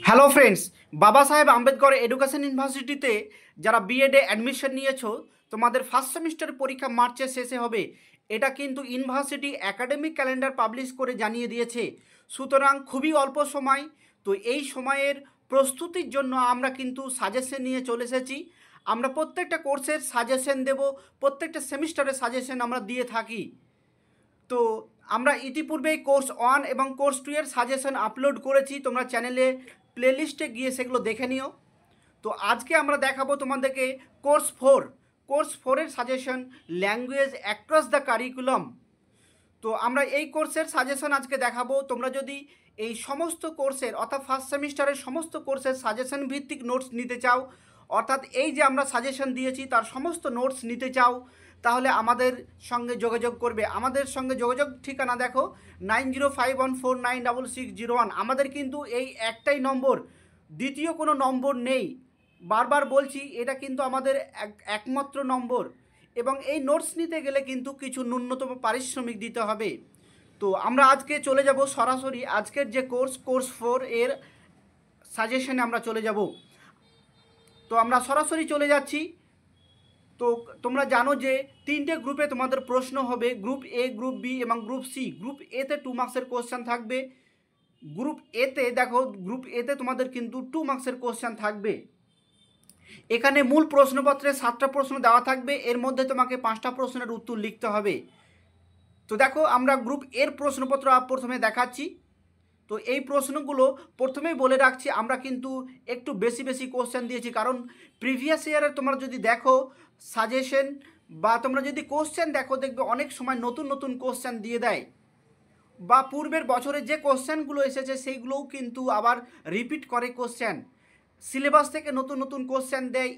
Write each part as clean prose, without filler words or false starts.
Hello friends, বাবা সাহেব Ambedkar education ইউনিভার্সিটিতে যারা বিএডে অ্যাডমিশন নিয়েছো, তোমাদের ফার্স্ট সেমিস্টার পরীক্ষা মার্চের শেষে হবে। এটা কিন্তু ইউনিভার্সিটি একাডেমিক ক্যালেন্ডার পাবলিশ করে জানিয়ে দিয়েছে। সুতরাং খুবই অল্প সময়। তো এই সময়ের প্রস্তুতির জন্য আমরা কিন্তু সাজেশন নিয়ে চলে এসেছি। আমরা প্রত্যেকটা কোর্সের সাজেশন দেব, প্রত্যেকটা সেমিস্টারের সাজেশন আমরা দিয়ে থাকি। তো আমরা ইতিপূর্বেই কোর্স 1 এবং কোর্স 2 এর সাজেশন আপলোড করেছি, তোমরা চ্যানেলে প্লেলিস্টে গিয়ে সেগুলো দেখে নিও। তো আজকে আমরা দেখাবো তোমাদেরকে কোর্স 4 এর suggestion, language across the curriculum. তো আমরা এই কোর্সের সাজেশন আজকে দেখাবো। তোমরা যদি এই সমস্ত কোর্সের অর্থাৎ ফার্স্ট সেমিস্টারের সমস্ত কোর্সের সাজেশন ভিত্তিক নোটস নিতে চাও, অর্থাৎ এই যে আমরা সাজেশন দিয়েছি তার সমস্ত নোটস নিতে চাও, তাহলে আমাদের সঙ্গে যোগাযোগ করবে। আমাদের সঙ্গে যোগাযোগ ঠিকানা দেখো, 9051496601। আমাদের কিন্তু এই একটাই নম্বর, দ্বিতীয় কোনো নম্বর নেই। বারবার বলছি, এটা কিন্তু আমাদের একমাত্র নম্বর। এবং এই নোটস নিতে গেলে কিন্তু কিছু ন্যূনতম পারিশ্রমিক দিতে হবে। তো আমরা আজকে চলে যাব সরাসরি আজকের যে কোর্স 4 এর সাজেশনে আমরা চলে যাব। তো আমরা সরাসরি চলে যাচ্ছি। তো তোমরা জানো যে 3টে গ্রুপে তোমাদের প্রশ্ন হবে, গ্রুপ এ, গ্রুপ বি এবং গ্রুপ সি। গ্রুপ এতে 2 মার্কসের কোশ্চেন থাকবে। গ্রুপ এতে তোমাদের কিন্তু 2 মার্কসের কোশ্চেন থাকবে। এখানে মূল প্রশ্নপত্রে 7টা প্রশ্ন দেওয়া থাকবে, এর মধ্যে তোমাকে 5টা প্রশ্নের উত্তর লিখতে হবে। তো দেখো, আমরা গ্রুপ এর প্রশ্নপত্র প্রথমে দেখাচ্ছি। তো এই প্রশ্নগুলো প্রথমেই বলে রাখছি, আমরা কিন্তু একটু বেশি বেশি কোশ্চেন দিয়েছি, কারণ প্রিভিয়াস ইয়ারের তোমরা যদি দেখো সাজেশন বা তোমরা যদি কোশ্চেন দেখো, দেখবে অনেক সময় নতুন নতুন কোশ্চেন দিয়ে দেয়, বা পূর্বের বছরে যে কোশ্চেনগুলো এসেছে সেইগুলোও কিন্তু আবার রিপিট করে কোশ্চেন, সিলেবাস থেকে নতুন নতুন কোশ্চেন দেয়।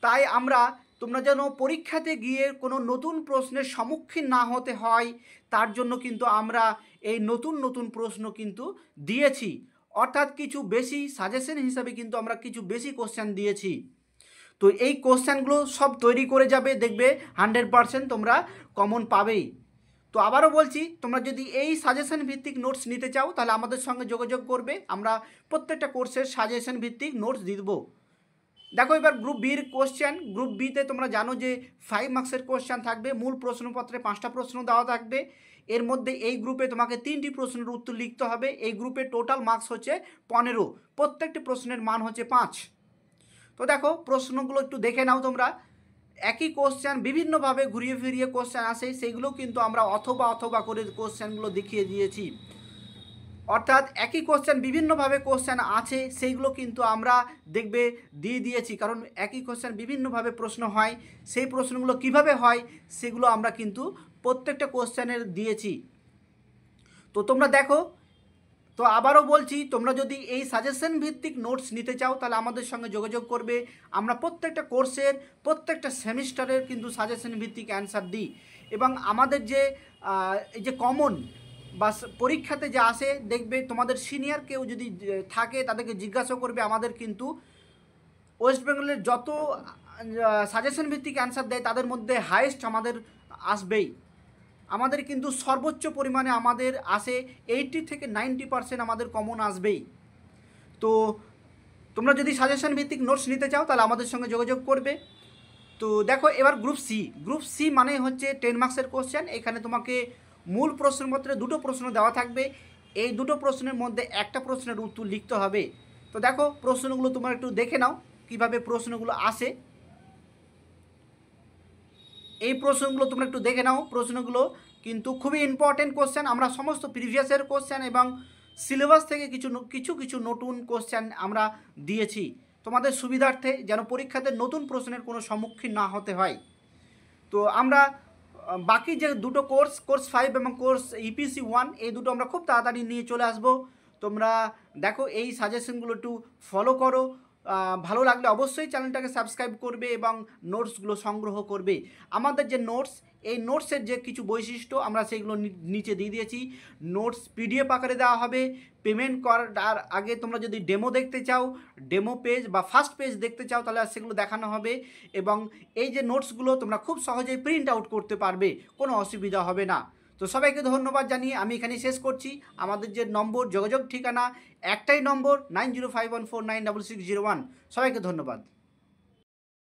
তাই আমরা, তোমরা যেন পরীক্ষাতে গিয়ে কোনো নতুন প্রশ্নের সম্মুখীন না হতে হয়, তার জন্য কিন্তু আমরা এই নতুন নতুন প্রশ্ন কিন্তু দিয়েছি। অর্থাৎ কিছু বেশি সাজেশন হিসাবে কিন্তু আমরা কিছু বেশি কোশ্চেন দিয়েছি। তো এই কোশ্চেনগুলো সব তৈরি করে যাবে, দেখবে 100% তোমরা কমন পাবেই। তো আবারও বলছি, তোমরা যদি এই সাজেশন ভিত্তিক নোটস নিতে চাও তাহলে আমাদের সঙ্গে যোগাযোগ করবে। আমরা প্রত্যেকটা কোর্সের সাজেশন ভিত্তিক নোটস দিয়ে দেবো। দেখো, এবার গ্রুপ বির কোশ্চেন। গ্রুপ বিতে তোমরা জানো যে 5 মার্কসের কোশ্চেন থাকবে। মূল প্রশ্নপত্রে 5টা প্রশ্ন দেওয়া থাকবে। এর মধ্যে এই গ্রুপে তোমাকে 3টি প্রশ্নের উত্তর লিখতে হবে। এই গ্রুপে টোটাল মার্কস হচ্ছে 15, প্রত্যেকটি প্রশ্নের মান হচ্ছে 5। তো দেখো, প্রশ্নগুলো একটু দেখে নাও তোমরা। একই কোশ্চেন বিভিন্নভাবে ঘুরিয়ে ফিরিয়ে কোশ্চেন আসে, সেইগুলো কিন্তু আমরা অথবা করে কোশ্চেনগুলো দেখিয়ে দিয়েছি। অর্থাৎ একই কোশ্চেন বিভিন্নভাবে কোশ্চেন আছে, সেইগুলো কিন্তু আমরা দেখবে দিয়ে দিয়েছি, কারণ একই কোশ্চেন বিভিন্নভাবে প্রশ্ন হয়, সেই প্রশ্নগুলো কিভাবে হয় সেগুলো আমরা কিন্তু প্রত্যেকটা কোশ্চেনের দিয়েছি। তো তোমরা দেখো, তো আবারও বলছি, তোমরা যদি এই সাজেশন ভিত্তিক নোটস নিতে চাও তাহলে আমাদের সঙ্গে যোগাযোগ করবে। আমরা প্রত্যেকটা কোর্সের প্রত্যেকটা সেমিস্টারের কিন্তু সাজেশন ভিত্তিক অ্যান্সার দিই। এবং আমাদের যে এই যে কমন বা পরীক্ষাতে যে আসে, দেখবে তোমাদের সিনিয়র কেউ যদি থাকে তাদেরকে জিজ্ঞাসা করবে। আমাদের কিন্তু ওয়েস্ট বেঙ্গলের যত সাজেশন ভিত্তিক অ্যান্সার দেয় তাদের মধ্যে হাইয়েস্ট আমাদের আসবেই। আমাদের কিন্তু সর্বোচ্চ পরিমাণে আমাদের আসে 80 থেকে 90% আমাদের কমন আসবেই। তো তোমরা যদি সাজেশন ভিত্তিক নোটস নিতে চাও তাহলে আমাদের সঙ্গে যোগাযোগ করবে। তো দেখো, এবার গ্রুপ সি মানে হচ্ছে 10 মার্কসের কোশ্চেন। এখানে তোমাকে মূল প্রশ্নপত্রে 2টো প্রশ্ন দেওয়া থাকবে। এই 2টো প্রশ্নের মধ্যে একটা প্রশ্নের উত্তর লিখতে হবে। তো দেখো, প্রশ্নগুলো তোমরা একটু দেখে নাও কিভাবে প্রশ্নগুলো আসে। এই প্রশ্নগুলো তোমরা একটু দেখে নাও। প্রশ্নগুলো কিন্তু খুবই ইম্পর্টেন্ট কোশ্চেন। আমরা সমস্ত প্রিভিয়াসের কোশ্চেন এবং সিলেবাস থেকে কিছু নতুন কোশ্চেন আমরা দিয়েছি তোমাদের সুবিধার্থে, যেন পরীক্ষাতে নতুন প্রশ্নের কোনো সম্মুখীন না হতে হয়। তো আমরা বাকি যে দুটো কোর্স 5 এবং কোর্স ইপিসি 1, এই দুটো আমরা খুব তাড়াতাড়ি নিয়ে চলে আসব। তোমরা দেখো, এই সাজেশনগুলো একটু ফলো করো। ভালো লাগলে অবশ্যই চ্যানেলটাকে সাবস্ক্রাইব করবে এবং নোটসগুলো সংগ্রহ করবে। আমাদের যে নোটস, এই নোটসের যে কিছু বৈশিষ্ট্য আমরা সেগুলো নিচে দিয়ে দিয়েছি। নোটস পিডিএফ আকারে দেওয়া হবে। পেমেন্ট করার আগে তোমরা যদি ডেমো দেখতে চাও, ডেমো পেজ বা ফার্স্ট পেজ দেখতে চাও, তাহলে সেগুলো দেখানো হবে। এবং এই যে নোটসগুলো তোমরা খুব সহজেই প্রিন্ট আউট করতে পারবে, কোনো অসুবিধা হবে না। তো সবাইকে ধন্যবাদ জানিয়ে আমি এখানে শেষ করছি। আমাদের যে নম্বর, যোগাযোগ ঠিকানা একটাই নম্বর 9051496601। সবাইকে ধন্যবাদ।